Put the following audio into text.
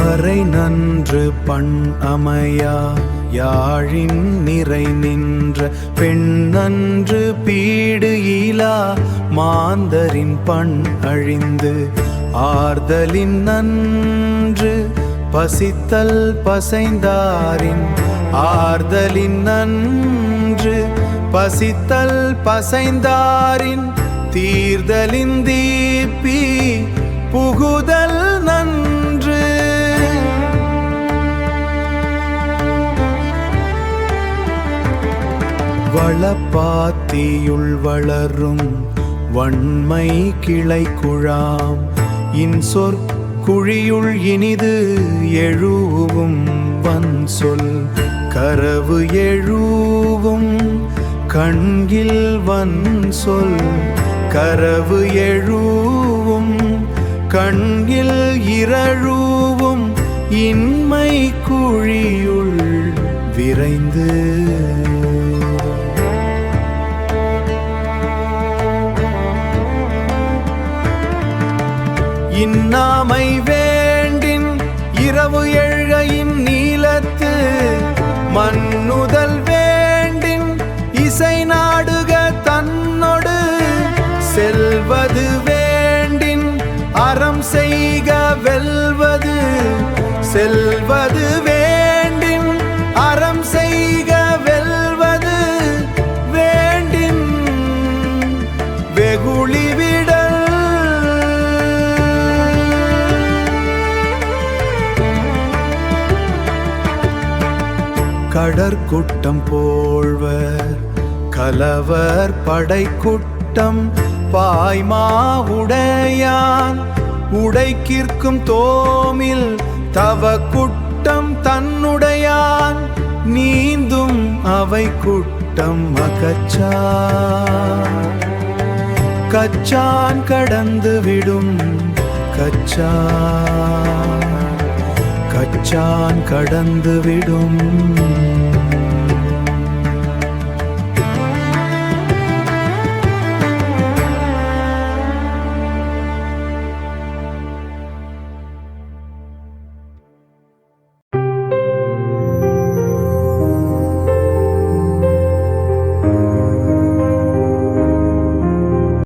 பறை நன்று பண் அமையா யாழின் நிறை நின்ற பெண்ணன்று பீடு ஈலா மாந்தரின் பண் அழிந்து ஆர்தலின் நன்று பசித்தல் பசைந்தாரின் ஆர்தலின் நன்று பசித்தல் பசைந்தாரின் தீர்தலின் தீப்பி புகுதல் நன்று. வளப்பாத்தியுள் வளரும் வன்மை கிளை குழாம் இன்சொற் குழியுள் இனிது எழுவும் வன் சொல் கரவு எழுவும் கண்கில் வன் சொல் கரவு எழுவும் கண்கில் இரழுவும் இன்மை குழியுள் விரைந்து. இன்னாமை வேண்டின் இரவு எழுகையின் நீலத்து மன்னுதல் வேண்டின் இசை நாடுக தன்னொடு செல்வது வேண்டின் அறம் செய்க வெல்வது செல்வது வேண்டின் அறம் செய்க வெல்வது வேண்டின் வெகுளிவிடல். கடற்குட்டம் போழ்வர் கலவர் படைக்குட்டம் பாய்மா உடையான் உடைக்கிற்கும் தோமில் தவ குட்டம் தன்னுடையான் நீந்தும் அவை குட்டம் அகச்சான் கச்சான் கடந்து விடும் கச்சான் கச்சான் கடந்து விடும்.